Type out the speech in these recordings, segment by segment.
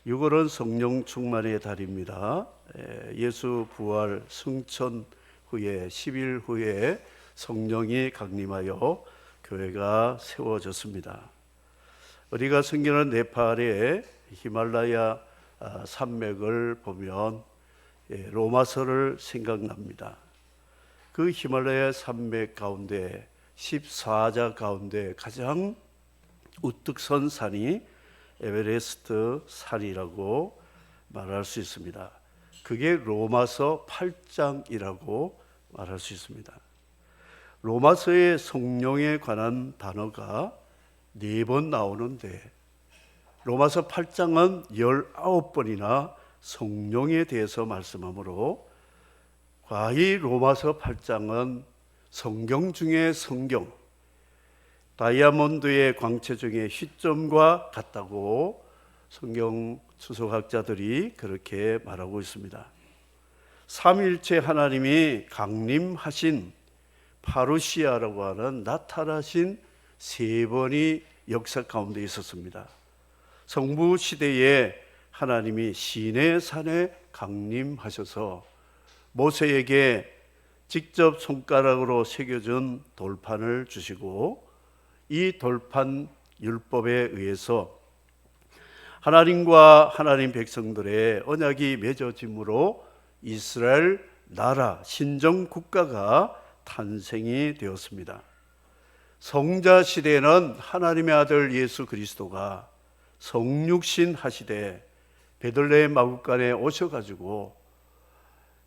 6월은 성령 충만의 달입니다. 예수 부활 승천 후에 10일 후에 성령이 강림하여 교회가 세워졌습니다. 우리가 섬기는 네팔의 히말라야 산맥을 보면 로마서를 생각납니다. 그 히말라야 산맥 가운데 14자 가운데 가장 우뚝 선 산이 에베레스트 산이라고 말할 수 있습니다. 그게 로마서 8장이라고 말할 수 있습니다. 로마서의 성령에 관한 단어가 4번 나오는데 로마서 8장은 19번이나 성령에 대해서 말씀하므로 과히 로마서 8장은 성경 중에 성경, 다이아몬드의 광채 중에 휘점과 같다고 성경 추석학자들이 그렇게 말하고 있습니다. 삼위일체 하나님이 강림하신 파루시아라고 하는 나타나신 3번이 역사 가운데 있었습니다. 성부 시대에 하나님이 시내 산에 강림하셔서 모세에게 직접 손가락으로 새겨준 돌판을 주시고 이 돌판 율법에 의해서 하나님과 하나님 백성들의 언약이 맺어짐으로 이스라엘 나라 신정 국가가 탄생이 되었습니다. 성자 시대에는 하나님의 아들 예수 그리스도가 성육신 하시되 베들레헴 마구간에 오셔가지고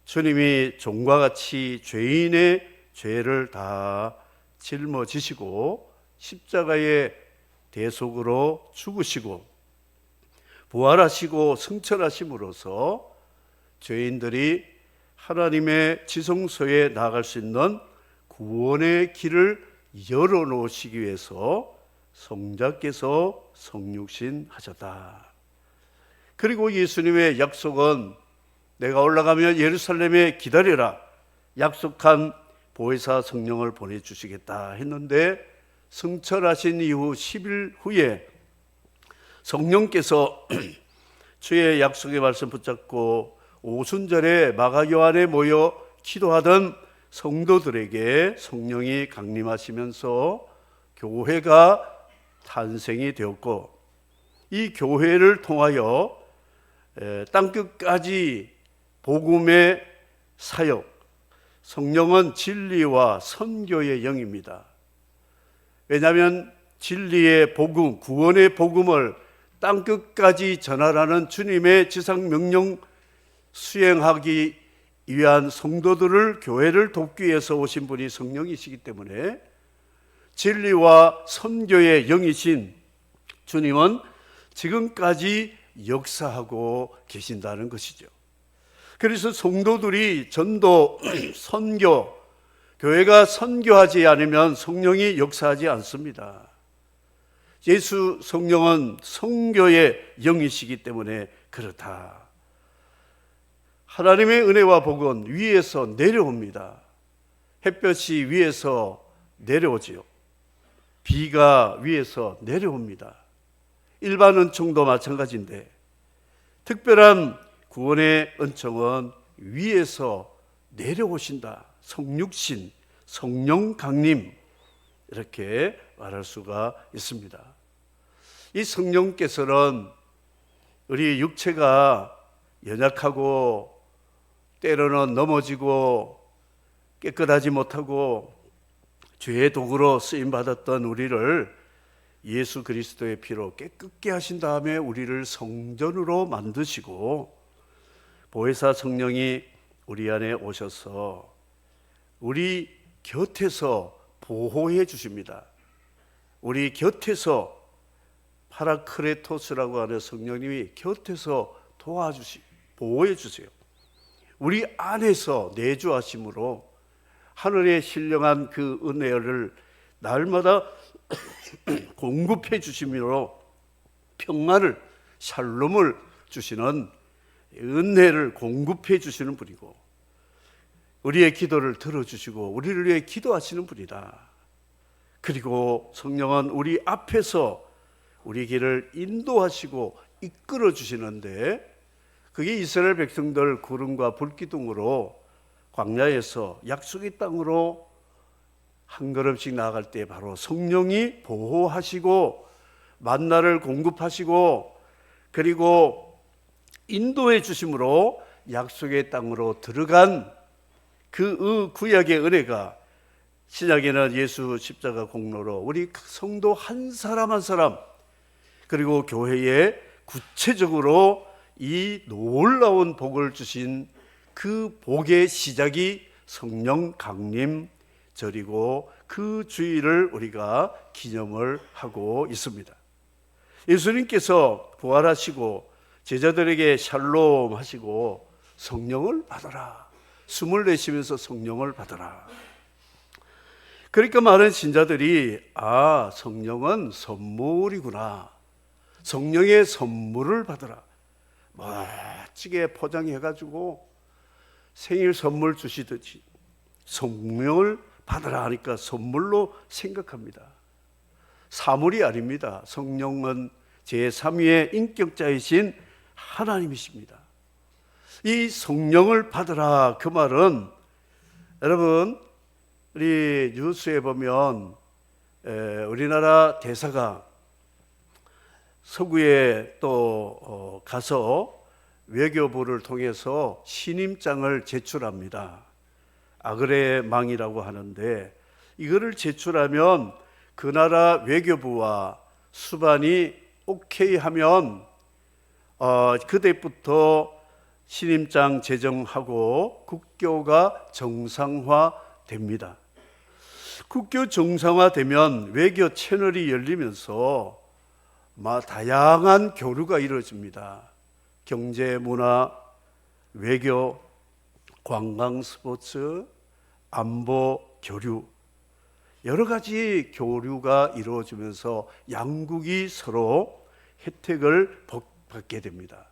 주님이 종과 같이 죄인의 죄를 다 짊어지시고 십자가의 대속으로 죽으시고 부활하시고 승천하심으로써 죄인들이 하나님의 지성소에 나아갈 수 있는 구원의 길을 열어놓으시기 위해서 성자께서 성육신 하셨다. 그리고 예수님의 약속은 내가 올라가면 예루살렘에 기다려라, 약속한 보혜사 성령을 보내주시겠다 했는데 승천하신 이후 10일 후에 성령께서 주의 약속의 말씀 붙잡고 오순절에 마가요한에 모여 기도하던 성도들에게 성령이 강림하시면서 교회가 탄생이 되었고 이 교회를 통하여 땅끝까지 복음의 사역, 성령은 진리와 선교의 영입니다. 왜냐하면 진리의 복음, 구원의 복음을 땅끝까지 전하라는 주님의 지상 명령 수행하기 위한 성도들을, 교회를 돕기 위해서 오신 분이 성령이시기 때문에 진리와 선교의 영이신 주님은 지금까지 역사하고 계신다는 것이죠. 그래서 성도들이 전도, 선교, 교회가 선교하지 않으면 성령이 역사하지 않습니다. 예수 성령은 선교의 영이시기 때문에 그렇다. 하나님의 은혜와 복은 위에서 내려옵니다. 햇볕이 위에서 내려오지요. 비가 위에서 내려옵니다. 일반 은총도 마찬가지인데 특별한 구원의 은총은 위에서 내려오신다. 성육신, 성령 강림, 이렇게 말할 수가 있습니다. 이 성령께서는 우리 육체가 연약하고 때로는 넘어지고 깨끗하지 못하고 죄의 도구로 쓰임받았던 우리를 예수 그리스도의 피로 깨끗게 하신 다음에 우리를 성전으로 만드시고 보혜사 성령이 우리 안에 오셔서 우리 곁에서 보호해 주십니다. 우리 곁에서 파라크레토스라고 하는 성령님이 곁에서 보호해 주세요. 우리 안에서 내주하심으로 하늘의 신령한 그 은혜를 날마다 공급해 주심으로 평안을, 샬롬을 주시는 은혜를 공급해 주시는 분이고 우리의 기도를 들어주시고 우리를 위해 기도하시는 분이다. 그리고 성령은 우리 앞에서 우리 길을 인도하시고 이끌어 주시는데, 그게 이스라엘 백성들 구름과 불기둥으로 광야에서 약속의 땅으로 한 걸음씩 나아갈 때 바로 성령이 보호하시고 만나를 공급하시고 그리고 인도해 주심으로 약속의 땅으로 들어간 그 구약의 은혜가 신약에는 예수 십자가 공로로 우리 성도 한 사람 한 사람 그리고 교회에 구체적으로 이 놀라운 복을 주신 그 복의 시작이 성령 강림절이고 그 주일을 우리가 기념을 하고 있습니다. 예수님께서 부활하시고 제자들에게 샬롬 하시고 성령을 받아라, 숨을 내쉬면서 성령을 받아라. 그러니까 많은 신자들이 성령은 선물이구나, 성령의 선물을 받아라, 멋지게 포장해가지고 생일 선물 주시듯이 성령을 받아라 하니까 선물로 생각합니다. 사물이 아닙니다. 성령은 제3위의 인격자이신 하나님이십니다. 이 성령을 받아라, 그 말은 여러분 우리 뉴스에 보면 우리나라 대사가 서구에 또 가서 외교부를 통해서 신임장을 제출합니다. 아그레망이라고 하는데, 이거를 제출하면 그 나라 외교부와 수반이 오케이 하면 그때부터 신임장 제정하고 국교가 정상화됩니다. 국교 정상화되면 외교 채널이 열리면서 다양한 교류가 이루어집니다. 경제, 문화, 외교, 관광, 스포츠, 안보, 교류, 여러 가지 교류가 이루어지면서 양국이 서로 혜택을 받게 됩니다.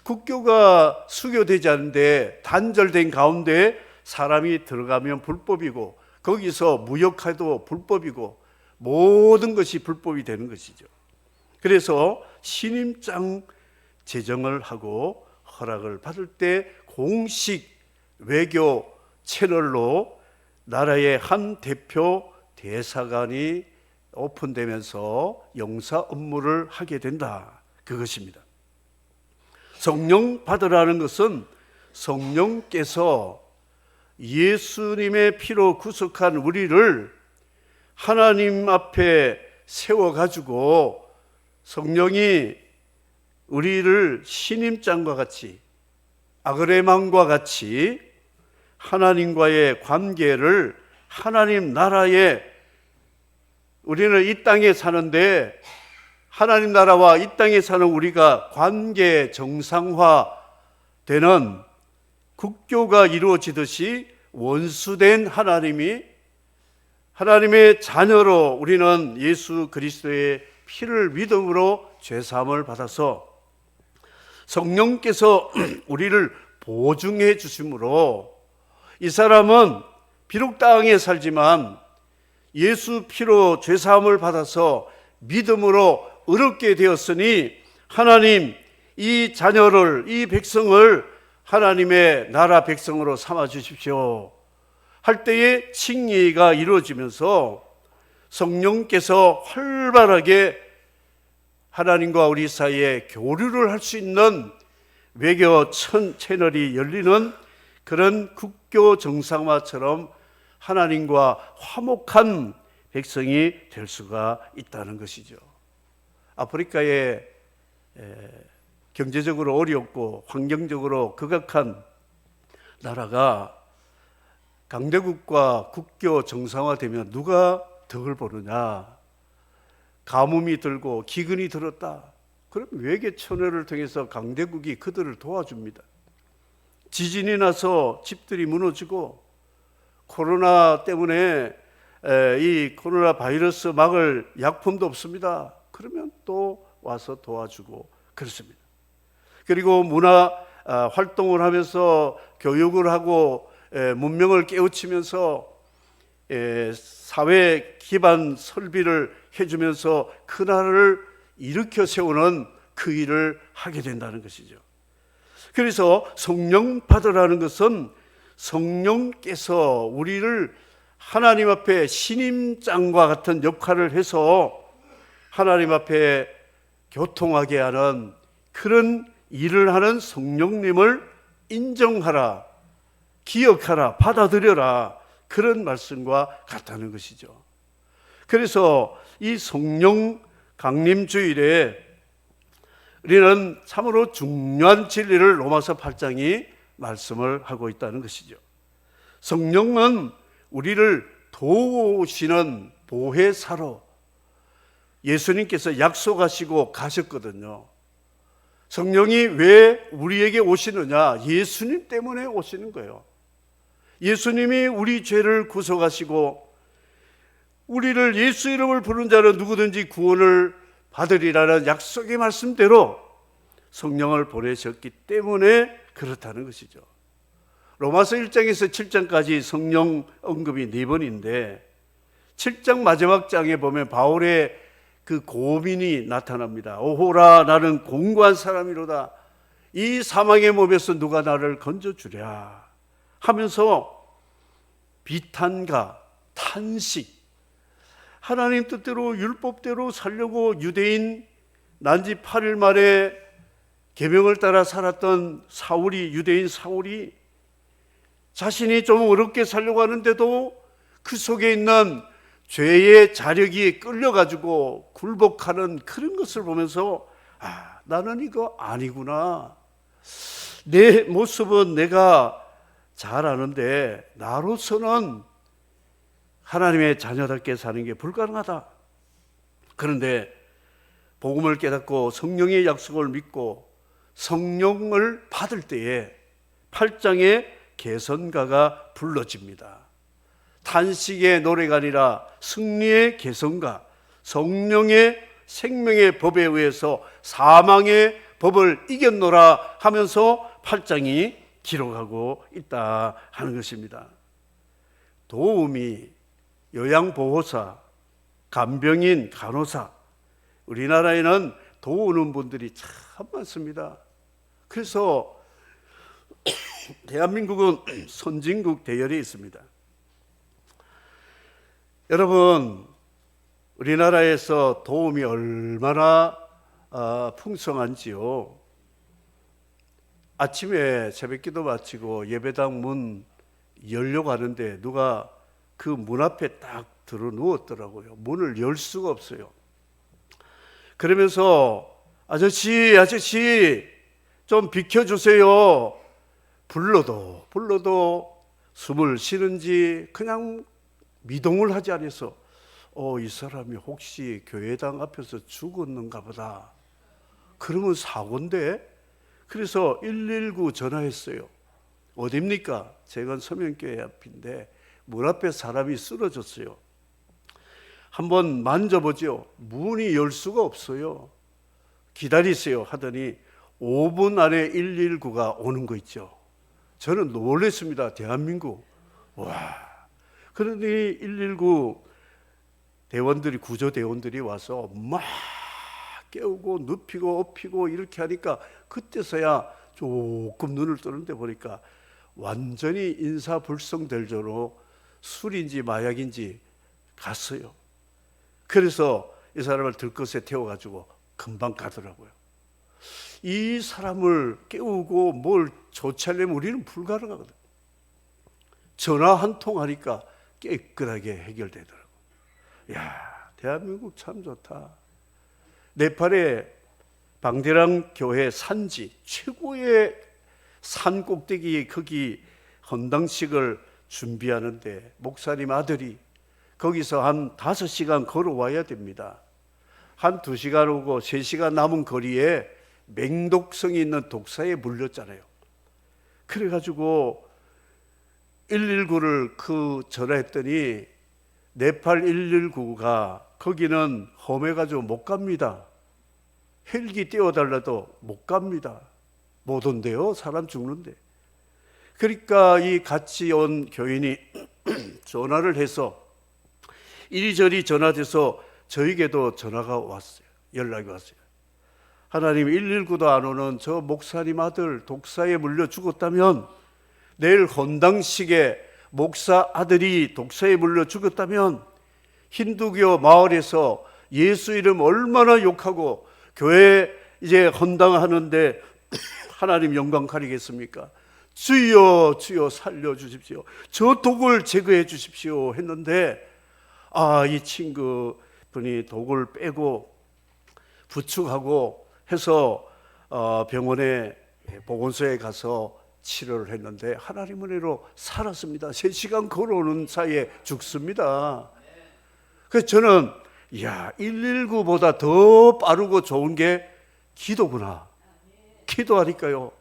국교가 수교되지 않는데 단절된 가운데 사람이 들어가면 불법이고, 거기서 무역해도 불법이고, 모든 것이 불법이 되는 것이죠. 그래서 신임장 제정을 하고 허락을 받을 때 공식 외교 채널로 나라의 한 대표 대사관이 오픈되면서 영사 업무를 하게 된다, 그것입니다. 성령 받으라는 것은 성령께서 예수님의 피로 구속한 우리를 하나님 앞에 세워가지고 성령이 우리를 신임장과 같이, 아그레망과 같이 하나님과의 관계를, 하나님 나라에, 우리는 이 땅에 사는데 하나님 나라와 이 땅에 사는 우리가 관계 정상화되는 국교가 이루어지듯이 원수된 하나님이, 하나님의 자녀로 우리는 예수 그리스도의 피를 믿음으로 죄사함을 받아서 성령께서 우리를 보증해 주심으로 이 사람은 비록 땅에 살지만 예수 피로 죄사함을 받아서 믿음으로 의롭게 되었으니 하나님 이 자녀를, 이 백성을 하나님의 나라 백성으로 삼아 주십시오 할 때에 칭의가 이루어지면서 성령께서 활발하게 하나님과 우리 사이에 교류를 할 수 있는 외교 채널이 열리는 그런 국교 정상화처럼 하나님과 화목한 백성이 될 수가 있다는 것이죠. 아프리카에 경제적으로 어렵고 환경적으로 극악한 나라가 강대국과 국교 정상화되면 누가 덕을 보느냐? 가뭄이 들고 기근이 들었다. 그럼 외교 채널을 통해서 강대국이 그들을 도와줍니다. 지진이 나서 집들이 무너지고 코로나 때문에 이 코로나 바이러스 막을 약품도 없습니다. 그러면 또 와서 도와주고 그렇습니다. 그리고 문화 활동을 하면서 교육을 하고 문명을 깨우치면서 사회 기반 설비를 해주면서 그 나라를 일으켜 세우는 그 일을 하게 된다는 것이죠. 그래서 성령 받으라는 것은 성령께서 우리를 하나님 앞에 신임장과 같은 역할을 해서 하나님 앞에 교통하게 하는 그런 일을 하는 성령님을 인정하라, 기억하라, 받아들여라, 그런 말씀과 같다는 것이죠. 그래서 이 성령 강림주일에 우리는 참으로 중요한 진리를 로마서 8장이 말씀을 하고 있다는 것이죠. 성령은 우리를 도우시는 보혜사로 예수님께서 약속하시고 가셨거든요. 성령이 왜 우리에게 오시느냐? 예수님 때문에 오시는 거예요. 예수님이 우리 죄를 구속하시고 우리를 예수 이름을 부르는 자는 누구든지 구원을 받으리라는 약속의 말씀대로 성령을 보내셨기 때문에 그렇다는 것이죠. 로마서 1장에서 7장까지 성령 언급이 4번인데 7장 마지막 장에 보면 바울의 그 고민이 나타납니다. 오호라, 나는 공고한 사람이로다. 이 사망의 몸에서 누가 나를 건져주랴 하면서 비탄과 탄식, 하나님 뜻대로 율법대로 살려고 유대인 난지 8일 만에 계명을 따라 살았던 사울이, 유대인 사울이 자신이 좀 어렵게 살려고 하는데도 그 속에 있는 죄의 자력이 끌려가지고 굴복하는 그런 것을 보면서 나는 이거 아니구나. 내 모습은 내가 잘 아는데 나로서는 하나님의 자녀답게 사는 게 불가능하다. 그런데 복음을 깨닫고 성령의 약속을 믿고 성령을 받을 때에 8장에 개선가가 불러집니다. 탄식의 노래가 아니라 승리의 개선가, 성령의 생명의 법에 의해서 사망의 법을 이겼노라 하면서 8장이 기록하고 있다 하는 것입니다. 도우미, 요양보호사, 간병인, 간호사, 우리나라에는 도우는 분들이 참 많습니다. 그래서 대한민국은 선진국 대열에 있습니다. 여러분, 우리나라에서 도움이 얼마나 풍성한지요. 아침에 새벽기도 마치고 예배당 문 열려고 하는데 누가 그 문 앞에 딱 들어 누웠더라고요. 문을 열 수가 없어요. 그러면서 아저씨 좀 비켜주세요. 불러도 숨을 쉬는지 그냥 미동을 하지 않아서 이 사람이 혹시 교회당 앞에서 죽었는가 보다. 그러면 사고인데. 그래서 119 전화했어요. 어딥니까? 제가 서면교회 앞인데 문 앞에 사람이 쓰러졌어요. 한번 만져보죠. 문이 열 수가 없어요. 기다리세요 하더니 5분 안에 119가 오는 거 있죠. 저는 놀랐습니다. 대한민국. 와. 그러니 119 대원들이, 구조대원들이 와서 막 깨우고 눕히고 엎히고 이렇게 하니까 그때서야 조금 눈을 뜨는데 보니까 완전히 인사불성될 정도로 술인지 마약인지 갔어요. 그래서 이 사람을 들것에 태워가지고 금방 가더라고요. 이 사람을 깨우고 뭘 조치하려면 우리는 불가능하거든. 전화 한 통 하니까 깨끗하게 해결되더라고요. 이야, 대한민국 참 좋다. 네팔의 방대랑 교회 산지 최고의 산 꼭대기 거기 헌당식을 준비하는데 목사님 아들이 거기서 한 5시간 걸어와야 됩니다. 한 2시간 오고 3시간 남은 거리에 맹독성이 있는 독사에 물렸잖아요. 그래가지고 119를 전화했더니 네팔 119가 거기는 험해가지고 못 갑니다. 헬기 띄워달라도 못 갑니다. 못 온대요. 사람 죽는데. 그러니까 이 같이 온 교인이 전화를 해서 이리저리 전화돼서 저에게도 전화가 왔어요. 연락이 왔어요. 하나님, 119도 안 오는 저 목사님 아들 독사에 물려 죽었다면, 내일 헌당식에 목사 아들이 독사에 물려 죽었다면 힌두교 마을에서 예수 이름 얼마나 욕하고 교회 이제 헌당하는데 하나님 영광 가리겠습니까? 주여 주여 살려주십시오, 저 독을 제거해 주십시오 했는데, 이 친구분이 독을 빼고 부축하고 해서 병원에 보건소에 가서 치료를 했는데 하나님 은혜로 살았습니다. 3시간 걸어오는 사이에 죽습니다. 그래서 저는 119보다 더 빠르고 좋은 게 기도구나. 기도하니까요,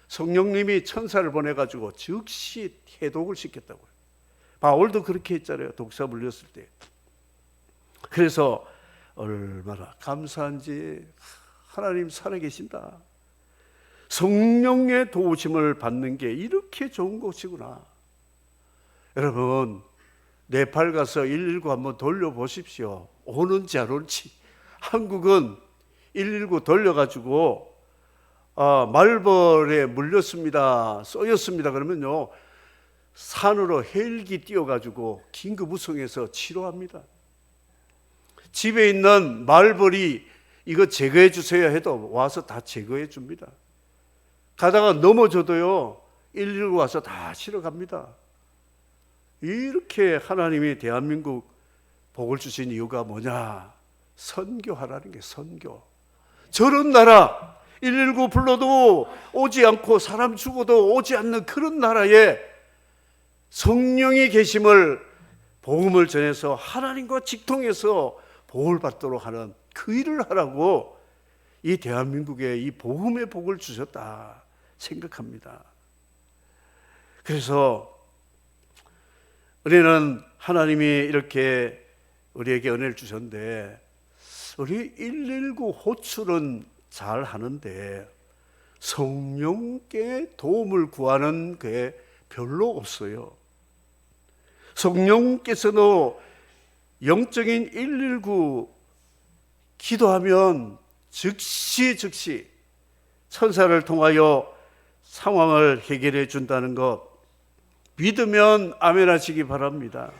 성령님이 천사를 보내가지고 즉시 해독을 시켰다고요. 바울도 그렇게 했잖아요, 독사 물렸을 때. 그래서 얼마나 감사한지, 하나님 살아계신다, 성령의 도우심을 받는 게 이렇게 좋은 것이구나. 여러분, 네팔 가서 119 한번 돌려보십시오. 오는지 안 오는지. 한국은 119 돌려가지고 말벌에 물렸습니다, 쏘였습니다 그러면요, 산으로 헬기 띄워가지고 긴급 우송해서 치료합니다. 집에 있는 말벌이 이거 제거해 주세요 해도 와서 다 제거해 줍니다. 가다가 넘어져도요, 119 와서 다 치러 갑니다. 이렇게 하나님이 대한민국 복을 주신 이유가 뭐냐? 선교하라는 게 선교. 저런 나라, 119 불러도 오지 않고 사람 죽어도 오지 않는 그런 나라에 성령이 계심을, 복음을 전해서 하나님과 직통해서 복을 받도록 하는 그 일을 하라고 이 대한민국에 이 복음의 복을 주셨다 생각합니다. 그래서 우리는 하나님이 이렇게 우리에게 은혜를 주셨는데, 우리 119 호출은 잘 하는데 성령께 도움을 구하는 게 별로 없어요. 성령께서도 영적인 119 기도하면 즉시 천사를 통하여 상황을 해결해 준다는 것 믿으면 아멘 하시기 바랍니다.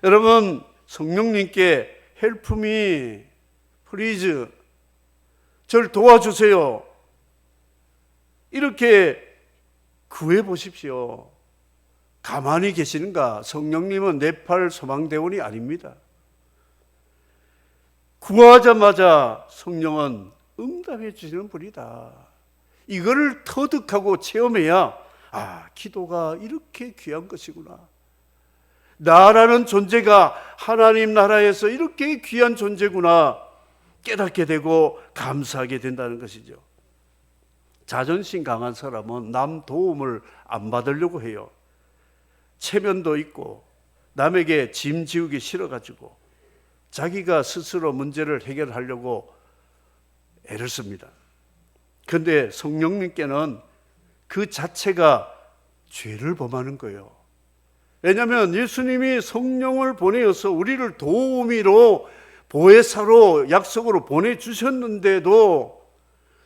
여러분, 성령님께 help me, please, 저를 도와주세요, 이렇게 구해 보십시오. 가만히 계시는가? 성령님은 네팔 소망대원이 아닙니다. 구하자마자 성령은 응답해 주시는 분이다. 이거를 터득하고 체험해야 기도가 이렇게 귀한 것이구나, 나라는 존재가 하나님 나라에서 이렇게 귀한 존재구나 깨닫게 되고 감사하게 된다는 것이죠. 자존심 강한 사람은 남 도움을 안 받으려고 해요. 체면도 있고 남에게 짐 지우기 싫어가지고 자기가 스스로 문제를 해결하려고 애를 씁니다. 그런데 성령님께는 그 자체가 죄를 범하는 거예요. 왜냐하면 예수님이 성령을 보내어서 우리를 도우미로, 보혜사로, 약속으로 보내주셨는데도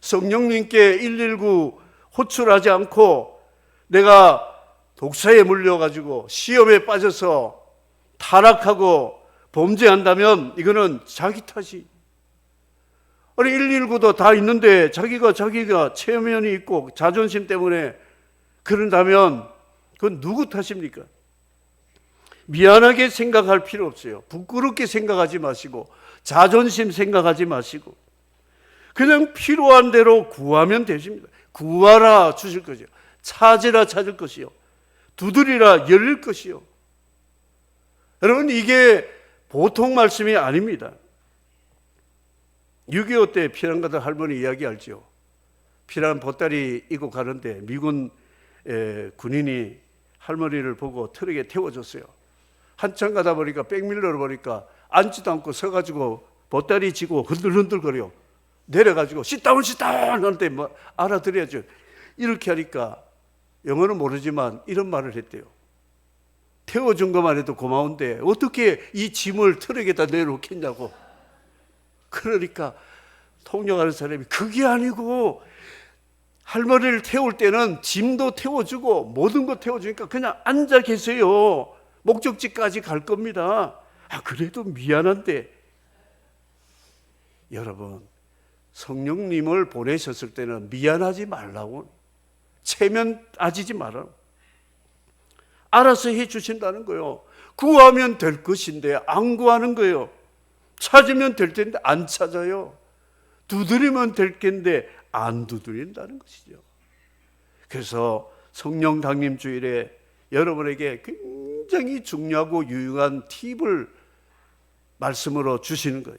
성령님께 119 호출하지 않고 내가 독사에 물려가지고 시험에 빠져서 타락하고 범죄한다면 이거는 자기 탓이. 아니 119도 다 있는데 자기가 체면이 있고 자존심 때문에 그런다면 그건 누구 탓입니까? 미안하게 생각할 필요 없어요. 부끄럽게 생각하지 마시고 자존심 생각하지 마시고 그냥 필요한 대로 구하면 되십니다. 구하라 주실 것이요, 찾으라 찾을 것이요, 두드리라 열릴 것이요. 여러분, 이게 보통 말씀이 아닙니다. 6.25 때 피난 가던 할머니 이야기 알죠? 피난 보따리 입고 가는데 미군 군인이 할머니를 보고 트럭에 태워줬어요. 한참 가다 보니까 백밀러를 보니까 앉지도 않고 서가지고 보따리 지고 흔들흔들거려. 내려가지고 sit down 하는데 뭐 알아들어야죠. 이렇게 하니까 영어는 모르지만 이런 말을 했대요. 태워준 것만 해도 고마운데 어떻게 이 짐을 트럭에다 내놓겠냐고. 그러니까 통역하는 사람이 그게 아니고 할머니를 태울 때는 짐도 태워주고 모든 거 태워주니까 그냥 앉아 계세요. 목적지까지 갈 겁니다. 그래도 미안한데. 여러분, 성령님을 보내셨을 때는 미안하지 말라고, 체면 따지지 말라고, 알아서 해주신다는 거예요. 구하면 될 것인데 안 구하는 거예요. 찾으면 될 텐데 안 찾아요. 두드리면 될 텐데 안 두드린다는 것이죠. 그래서 성령 강림 주일에 여러분에게 굉장히 중요하고 유용한 팁을 말씀으로 주시는 거예요.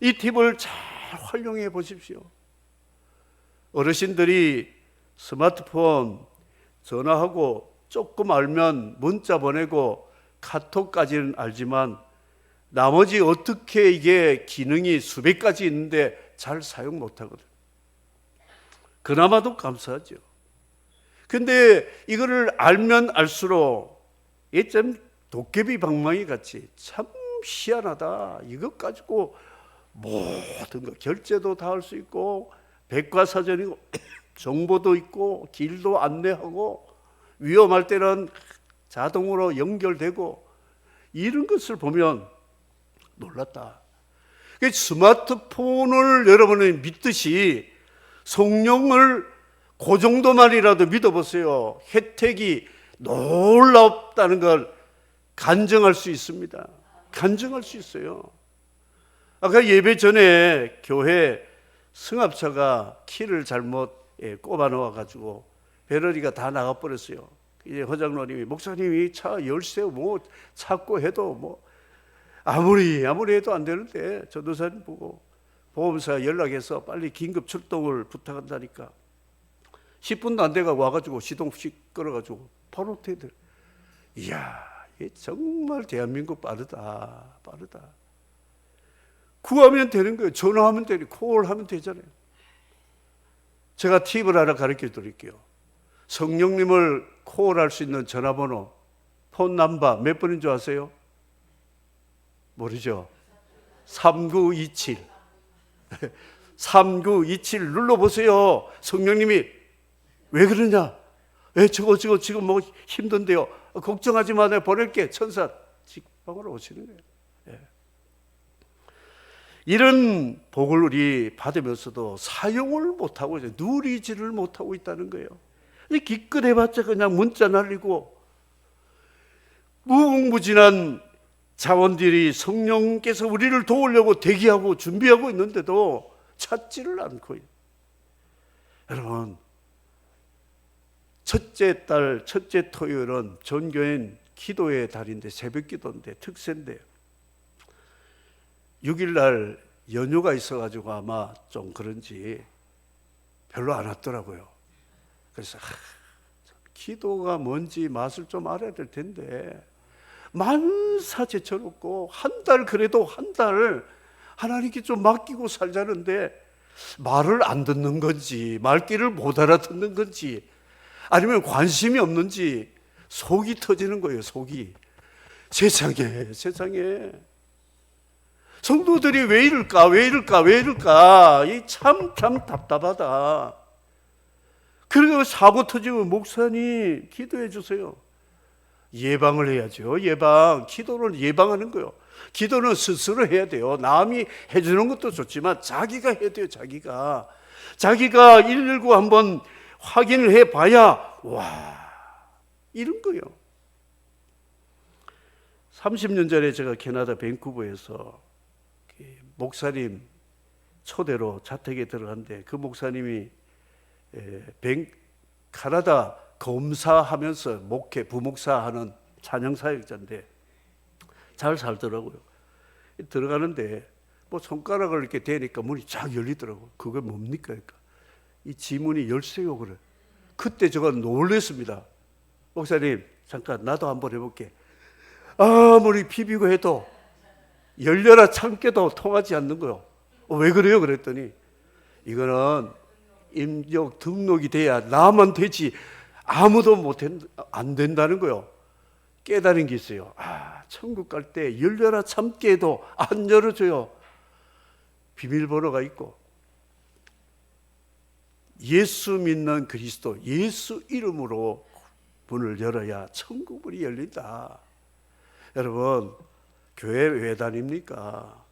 이 팁을 잘 활용해 보십시오. 어르신들이 스마트폰 전화하고 조금 알면 문자 보내고 카톡까지는 알지만 나머지 어떻게 이게 기능이 수백 가지 있는데 잘 사용 못하거든. 그나마도 감사하죠. 근데 이거를 알면 알수록 좀 도깨비 방망이 같이 참 희한하다. 이것 가지고 모든 거 결제도 다 할 수 있고 백과사전이고 정보도 있고 길도 안내하고 위험할 때는 자동으로 연결되고 이런 것을 보면 놀랐다. 스마트폰을 여러분이 믿듯이 성령을 그 정도만이라도 믿어보세요. 혜택이 놀랍다는 걸 간증할 수 있습니다. 간증할 수 있어요. 아까 예배 전에 교회 승합차가 키를 잘못 꼽아 놓아가지고 배터리가 다 나가버렸어요. 이제 허장로님이 목사님이 차 열쇠 뭐 찾고 해도 뭐 아무리 해도 안 되는데 전도사님 보고 보험사 연락해서 빨리 긴급 출동을 부탁한다니까 10분도 안 돼가 와가지고 시동씩 끌어가지고 바로 퇴들. 이야, 정말 대한민국 빠르다. 구하면 되는 거예요. 전화하면 되니 콜하면 되잖아요. 제가 팁을 하나 가르쳐 드릴게요. 성령님을 콜할 수 있는 전화번호 폰 넘버 몇 번인 줄 아세요? 모르죠? 3927 3927 눌러보세요. 성령님이 왜 그러냐? 왜 저거 지금 뭐 힘든데요? 걱정하지 마, 내가 보낼게. 천사 직방으로 오시는 거예요. 이런 복을 우리 받으면서도 사용을 못하고 누리지를 못하고 있다는 거예요. 기껏 해봤자 그냥 문자 날리고 무궁무진한 자원들이 성령께서 우리를 도우려고 대기하고 준비하고 있는데도 찾지를 않고. 여러분, 첫째 달 첫째 토요일은 전교인 기도의 달인데 새벽 기도인데 특세인데 6일날 연휴가 있어가지고 아마 좀 그런지 별로 안 왔더라고요. 그래서 기도가 뭔지 맛을 좀 알아야 될 텐데 만사제쳐놓고 한 달 그래도 한 달 하나님께 좀 맡기고 살자는데 말을 안 듣는 건지 말귀를 못 알아듣는 건지 아니면 관심이 없는지 속이 터지는 거예요. 속이. 세상에 성도들이 왜 이럴까? 이 참 답답하다. 그리고 사고 터지면 목사님 기도해 주세요. 예방을 해야죠. 기도를 예방하는 거예요. 기도는 스스로 해야 돼요. 남이 해주는 것도 좋지만 자기가 해야 돼요. 자기가 119 한번 확인을 해봐야 이런 거예요. 30년 전에 제가 캐나다 밴쿠버에서 목사님 초대로 자택에 들어갔는데 그 목사님이 캐나다 검사하면서 부목사하는 찬양사역자인데 잘 살더라고요. 들어가는데 뭐 손가락을 이렇게 대니까 문이 쫙 열리더라고요. 그게 뭡니까? 그러니까 이 지문이 열쇠요. 그래. 그때 제가 놀랐습니다. 목사님 잠깐 나도 한번 해볼게. 아무리 비비고 해도 열려라 참깨도 통하지 않는 거요. 왜 그래요? 그랬더니 이거는 임적 등록이 돼야 나만 되지 아무도 안 된다는 거요. 깨달은 게 있어요. 천국 갈 때 열려라 참깨도 안 열어줘요. 비밀번호가 있고 예수 믿는 그리스도, 예수 이름으로 문을 열어야 천국 문이 열린다. 여러분, 교회 왜 다닙니까?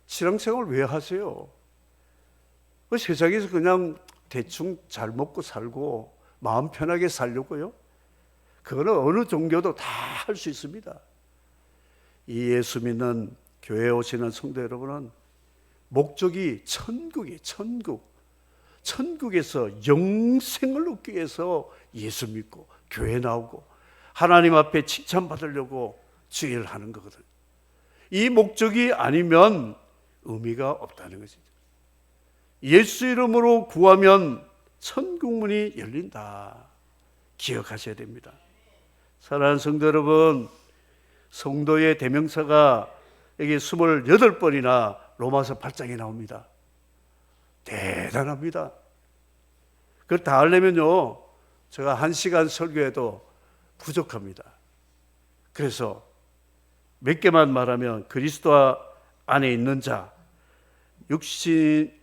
신앙생활 왜 하세요? 그 세상에서 그냥 대충 잘 먹고 살고 마음 편하게 살려고요? 그거는 어느 종교도 다 할 수 있습니다. 이 예수 믿는 교회에 오시는 성도 여러분은 목적이 천국이에요. 천국에서 영생을 얻기 위해서 예수 믿고 교회 나오고 하나님 앞에 칭찬받으려고 주일을 하는 거거든요. 이 목적이 아니면 의미가 없다는 것이죠. 예수 이름으로 구하면 천국 문이 열린다. 기억하셔야 됩니다. 사랑하는 성도 여러분, 성도의 대명사가 여기 28번이나 로마서 8장에 나옵니다. 대단합니다. 그걸 다 하려면요, 제가 1시간 설교해도 부족합니다. 그래서 몇 개만 말하면 그리스도 안에 있는 자, 육신을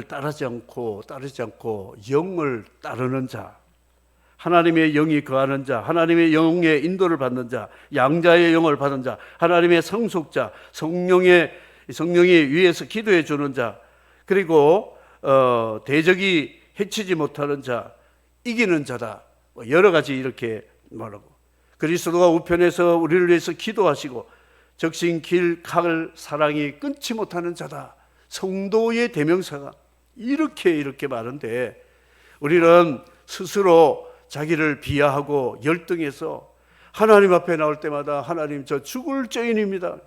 따르지 않고 영을 따르는 자, 하나님의 영이 거하는 자, 하나님의 영의 인도를 받는 자, 양자의 영을 받은 자, 하나님의 상속자, 성령이 위에서 기도해 주는 자, 그리고 대적이 해치지 못하는 자, 이기는 자다. 여러 가지 이렇게 말하고, 그리스도가 우편에서 우리를 위해서 기도하시고 적신 길 칼 사랑이 끊지 못하는 자다. 성도의 대명사가 이렇게 많은데, 우리는 스스로 자기를 비하하고 열등해서 하나님 앞에 나올 때마다 하나님 저 죽을 죄인입니다.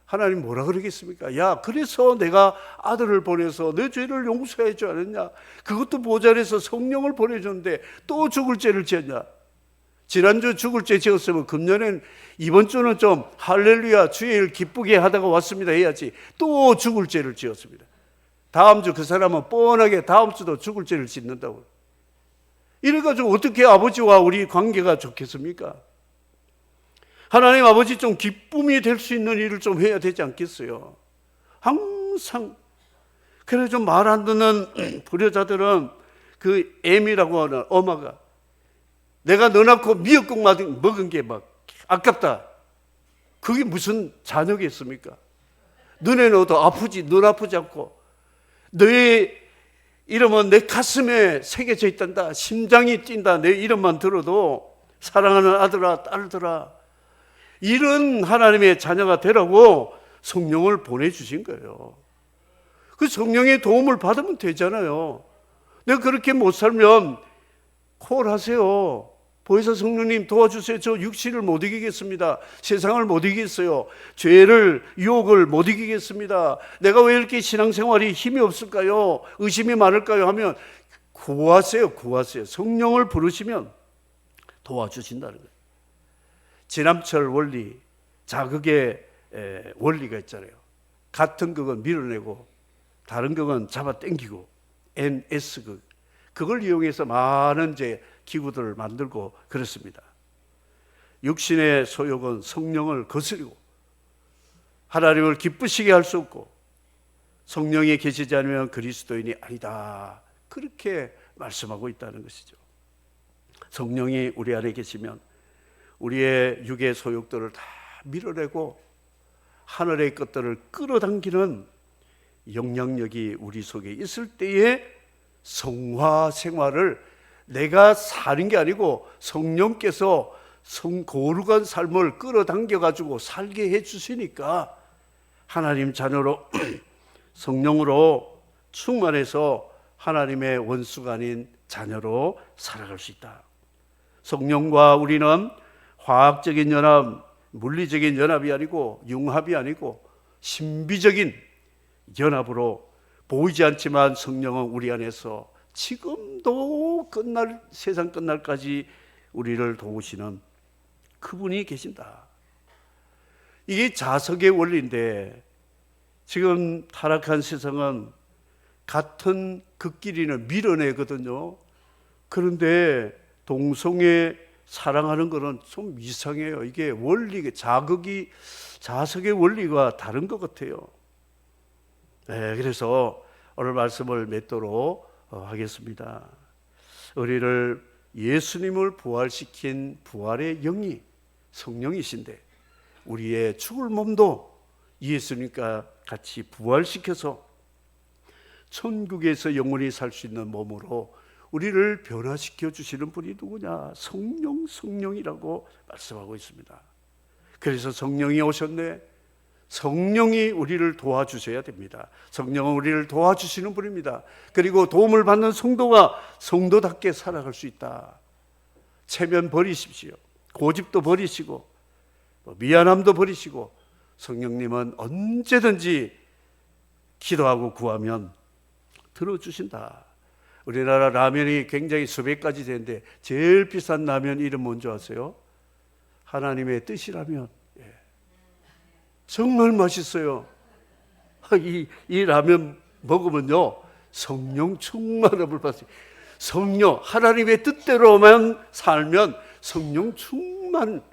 하나님 뭐라 그러겠습니까? 야, 그래서 내가 아들을 보내서 내 죄를 용서해 줘 않았냐? 그것도 모자라서 성령을 보내줬는데 또 죽을 죄를 지었냐? 지난주 죽을 죄 지었으면 금년엔 이번 주는 좀 할렐루야 주의 일 기쁘게 하다가 왔습니다 해야지. 또 죽을 죄를 지었습니다. 다음 주 그 사람은 뻔하게 다음 주도 죽을 죄를 짓는다고. 이래가지고 어떻게 아버지와 우리 관계가 좋겠습니까? 하나님 아버지 좀 기쁨이 될 수 있는 일을 좀 해야 되지 않겠어요? 항상. 그래 좀 말 안 듣는 불효자들은 그 애미라고 하는 엄마가 내가 너 낳고 미역국 먹은 게 막 아깝다. 그게 무슨 자녀겠습니까? 너네 넣어도 아프지, 넌 아프지 않고. 너의 이름은 내 가슴에 새겨져 있단다. 심장이 뛴다. 내 이름만 들어도 사랑하는 아들아, 딸들아. 이런 하나님의 자녀가 되라고 성령을 보내주신 거예요. 그 성령의 도움을 받으면 되잖아요. 내가 그렇게 못 살면 콜하세요. 보혜사 성령님 도와주세요. 저 육신을 못 이기겠습니다. 세상을 못 이기겠어요. 죄를, 유혹을 못 이기겠습니다. 내가 왜 이렇게 신앙생활이 힘이 없을까요? 의심이 많을까요? 하면 구하세요. 성령을 부르시면 도와주신다는 거예요. 진함철 원리, 자극의 원리가 있잖아요. 같은 극은 밀어내고 다른 극은 잡아당기고, NS극. 그걸 이용해서 많은 기구들을 만들고 그렇습니다. 육신의 소욕은 성령을 거스리고 하나님을 기쁘시게 할 수 없고 성령이 계시지 않으면 그리스도인이 아니다. 그렇게 말씀하고 있다는 것이죠. 성령이 우리 안에 계시면 우리의 육의 소욕들을 다 밀어내고 하늘의 것들을 끌어당기는 영향력이 우리 속에 있을 때에 성화 생활을 내가 사는 게 아니고 성령께서 거룩한 삶을 끌어당겨가지고 살게 해주시니까 하나님 자녀로 성령으로 충만해서 하나님의 원수가 아닌 자녀로 살아갈 수 있다. 성령과 우리는 화학적인 연합, 물리적인 연합이 아니고 융합이 아니고 신비적인 연합으로 보이지 않지만 성령은 우리 안에서 지금도 세상 끝날까지 우리를 도우시는 그분이 계신다. 이게 자석의 원리인데 지금 타락한 세상은 같은 극끼리는 밀어내거든요. 그런데 동성애 사랑하는 거는 좀 이상해요. 이게 원리가 자석의 원리가 다른 것 같아요. 네, 그래서 오늘 말씀을 맺도록 하겠습니다. 우리를 예수님을 부활시킨 부활의 영이 성령이신데 우리의 죽을 몸도 예수님과 같이 부활시켜서 천국에서 영원히 살 수 있는 몸으로 우리를 변화시켜 주시는 분이 누구냐? 성령이라고 말씀하고 있습니다. 그래서 성령이 오셨네. 성령이 우리를 도와주셔야 됩니다. 성령은 우리를 도와주시는 분입니다. 그리고 도움을 받는 성도가 성도답게 살아갈 수 있다. 체면 버리십시오. 고집도 버리시고 미안함도 버리시고 성령님은 언제든지 기도하고 구하면 들어주신다. 우리나라 라면이 굉장히 수백 가지 되는데 제일 비싼 라면 이름 뭔지 아세요? 하나님의 뜻이라면. 정말 맛있어요. 이 라면 먹으면요 성령 충만함을 받아요. 성령 하나님의 뜻대로만 살면 성령 충만.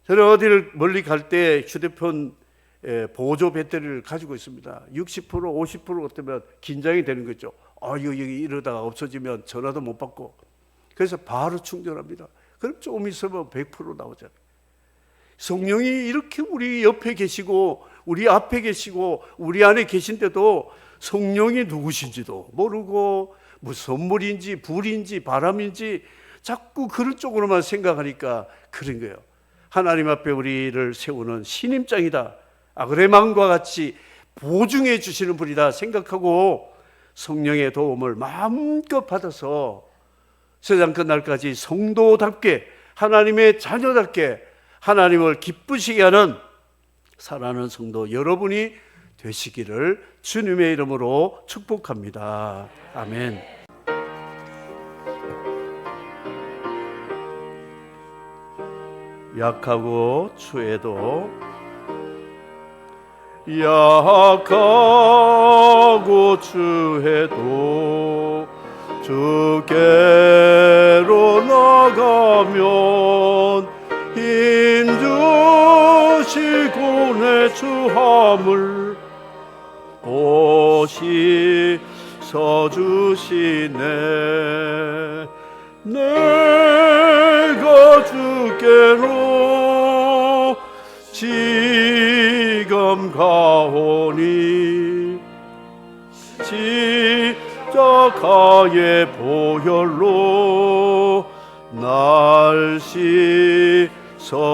저는 어디를 멀리 갈 때 휴대폰 보조 배터리를 가지고 있습니다. 60% 50% 어쩌면 긴장이 되는 거죠. 여기 이러다가 없어지면 전화도 못 받고. 그래서 바로 충전합니다. 그럼 조금 있으면 100% 나오잖아요. 성령이 이렇게 우리 옆에 계시고 우리 앞에 계시고 우리 안에 계신데도 성령이 누구신지도 모르고 무슨 선물인지 불인지 바람인지 자꾸 그런 쪽으로만 생각하니까 그런 거예요. 하나님 앞에 우리를 세우는 신임장이다. 아그레망과 같이 보증해 주시는 분이다 생각하고 성령의 도움을 마음껏 받아서 세상 끝날까지 성도답게 하나님의 자녀답게 하나님을 기쁘시게 하는 사랑하는 성도 여러분이 되시기를 주님의 이름으로 축복합니다. 아멘. 약하고 추해도 약하고 추해도 주께로 나가면 힘주시고 내 주함을 보시 서주시네. 내가 주께로 지금 가오니 십자가의 보혈로 날 씻어주소서.